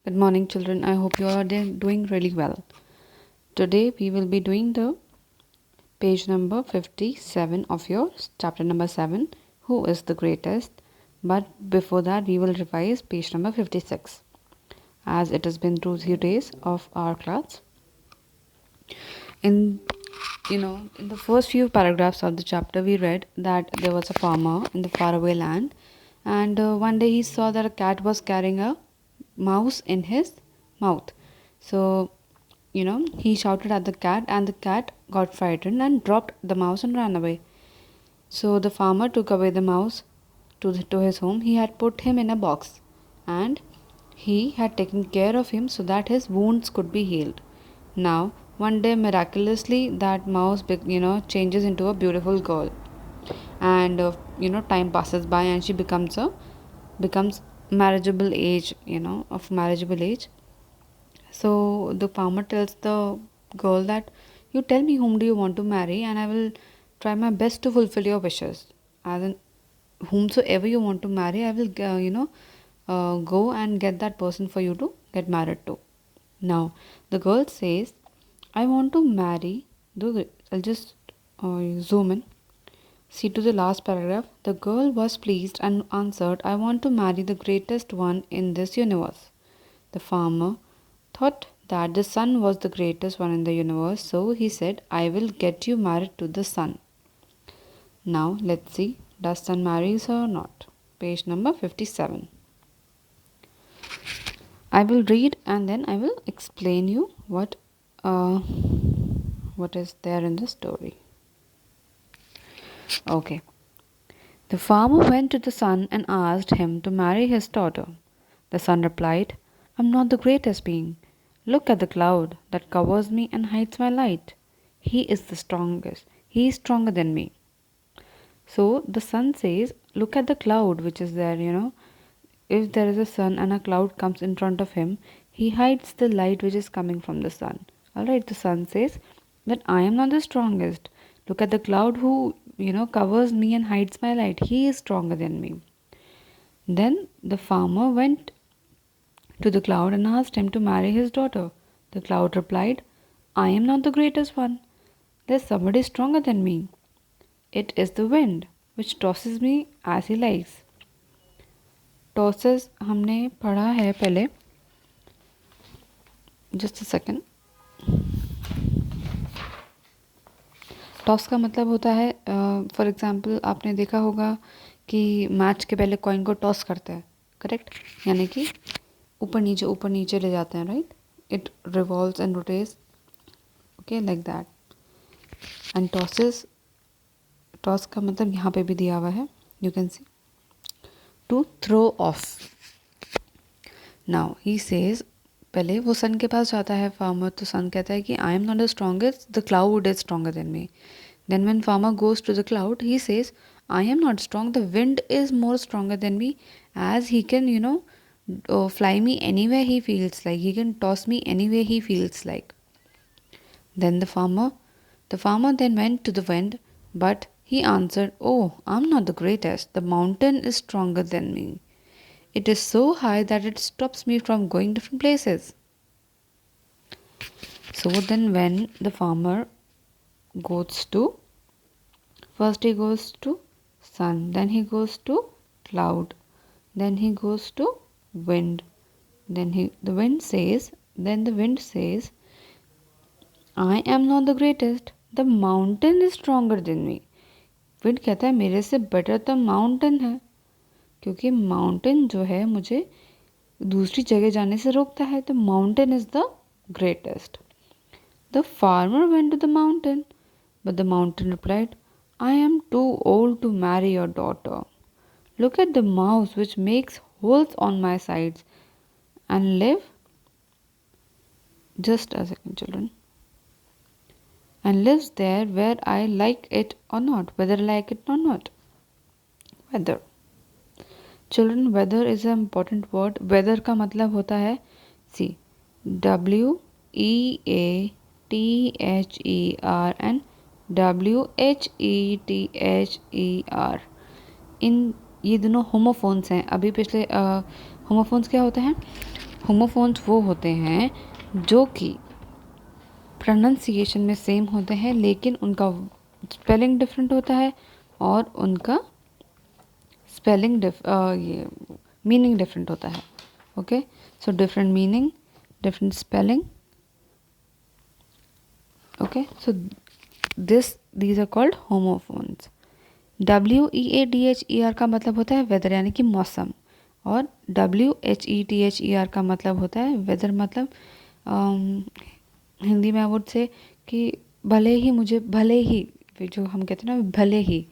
Good morning, children. I hope you are doing really well. Today we will be doing the page number 57 of your chapter number 7, Who is the Greatest? But before that, we will revise page number 56 as it has been 2 days of our class. In in the first few paragraphs of the chapter, we read that there was a farmer in the faraway land, and one day he saw that a cat was carrying a mouse in his mouth. So, he shouted at the cat, and the cat got frightened and dropped the mouse and ran away. So, the farmer took away the mouse to his home. He had put him in a box, and he had taken care of him so that his wounds could be healed. Now, one day, miraculously, that mouse, changes into a beautiful girl, and time passes by, and she becomes marriageable age, of marriageable age. So the farmer tells the girl that you tell me whom do you want to marry, and I will try my best to fulfill your wishes. As in, whomsoever you want to marry, I will, go and get that person for you to get married to. Now, the girl says, I want to marry the. I'll just zoom in. See to the last paragraph. The girl was pleased and answered, I want to marry the greatest one in this universe. The farmer thought that the sun was the greatest one in the universe, so he said, I will get you married to the sun. Now, let's see, does sun marries her or not? Page number 57. I will read and then I will explain you what is there in the story. Okay. The farmer went to the sun and asked him to marry his daughter. The sun replied, I'm not the greatest being. Look at the cloud that covers me and hides my light. He is the strongest. He is stronger than me. So the sun says, look at the cloud which is there, If there is a sun and a cloud comes in front of him, he hides the light which is coming from the sun. Alright, the sun says that I am not the strongest. Look at the cloud who, covers me and hides my light. He is stronger than me. Then the farmer went to the cloud and asked him to marry his daughter. The cloud replied, I am not the greatest one. There's somebody stronger than me. It is the wind, which tosses me as he likes. Tosses हमने पढ़ा है पहले. Just a second. Toss का मतलब होता है for example आपने देखा होगा कि मैच के पहले कॉइन को टॉस करते हैं, करेक्ट, यानी कि ऊपर नीचे ले जाते हैं, right. It revolves and rotates, okay, like that. And toss का मतलब यहाँ पे भी दिया हुआ है, you can see, to throw off. Now he says, पहले वो सन के पास जाता है फार्मर, तो सन कहता है कि I am not the strongest, the cloud is stronger than me. Then when farmer goes to the cloud, he says I am not strong, the wind is more stronger than me, as he can fly me anywhere he feels like. He can toss me anywhere he feels like. Then the farmer then went to the wind, but he answered, oh, I'm not the greatest. The mountain is stronger than me. It is so high that it stops me from going different places. So then when the farmer goes to, first he goes to sun, then he goes to cloud, then he goes to wind. Then the wind says, I am not the greatest. The mountain is stronger than me. Wind कहता है मेरे से better तो mountain है, क्योंकि mountain जो है मुझे दूसरी जगह जाने से रोकता है. तो mountain is the greatest. The farmer went to the mountain, but the mountain replied, I am too old to marry your daughter. Look at the mouse which makes holes on my sides and live. Just a second, children. And lives there where I like it or not, whether I like it or not. Weather. Children, weather is an important word. Weather का मतलब होता है, see, WEATHER and WHETHER. इन ये दोनों homophones हैं. अभी पिछले homophones क्या होते हैं? होमोफोन्स वो होते हैं जो कि प्रोनाउंसिएशन में सेम होते हैं लेकिन उनका स्पेलिंग डिफरेंट होता है और उनका स्पेलिंग ये मीनिंग डिफरेंट होता है. Okay, so different meaning, different spelling. Okay, so these are called homophones. WEADHER का मतलब होता है वेदर यानी कि मौसम, और WHETHER का मतलब होता है वेदर मतलब हिंदी में वुड से कि भले ही मुझे, भले ही जो हम कहते हैं ना भले ही,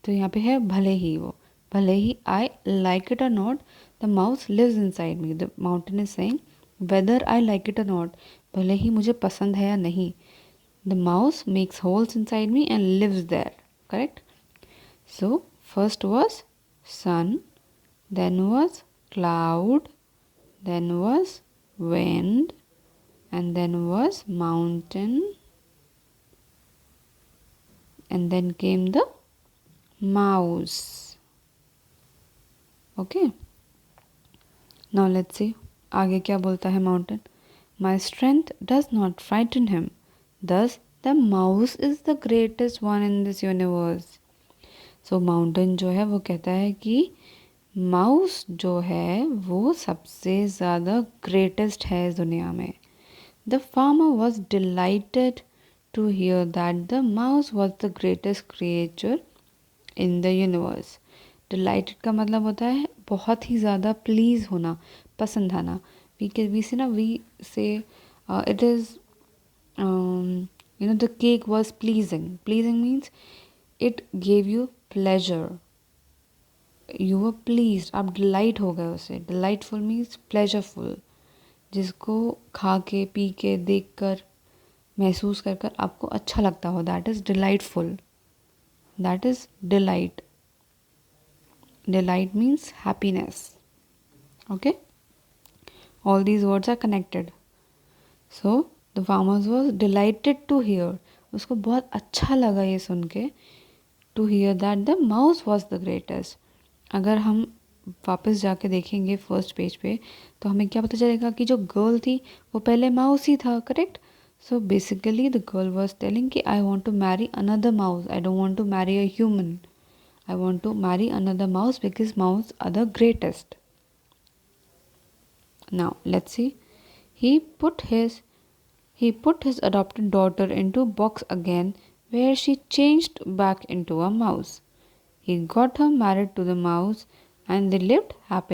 तो यहाँ पे है भले ही. वो भले ही आई लाइक इट और not the mouse lives inside me. The mountain is saying whether I like it और नॉट, भले ही मुझे पसंद है या नहीं, the mouse makes holes inside me and lives there. Correct? So first was sun, then was cloud, then was wind, and then was mountain, and then came the mouse. Okay, now let's see आगे क्या बोलता है mountain. My strength does not frighten him. Thus, the mouse is the greatest one in this universe. So, mountain जो है वो कहता है कि माउस जो है वो सबसे ज़्यादा ग्रेटेस्ट है इस दुनिया में. The farmer was delighted to hear that the mouse was the greatest creature in the universe. Delighted का मतलब होता है बहुत ही ज़्यादा प्लीज़ होना, पसंद आना. We say it is the cake was pleasing. Pleasing means it gave you pleasure. You were pleased. आप delight हो गए उसे. Delightful means pleasureful. जिसको खा के, पी के, देख कर, महसूस कर कर आपको अच्छा लगता हो. That is delightful. That is delight. Delight means happiness. Okay? All these words are connected. So, the farmers was delighted to hear. उसको बहुत अच्छा लगा ये सुन के. To hear that the mouse was the greatest. अगर हम वापस जाके देखेंगे फर्स्ट पेज पे तो हमें क्या पता चलेगा कि जो गर्ल थी वो पहले माउस ही था. Correct. So basically the girl was telling कि I want to marry another mouse. I don't want to marry a human. I want to marry another mouse because mouse are the greatest. Now let's see. He put his adopted daughter into box again, where she changed back into a mouse. He got her married to the mouse, and they lived happily.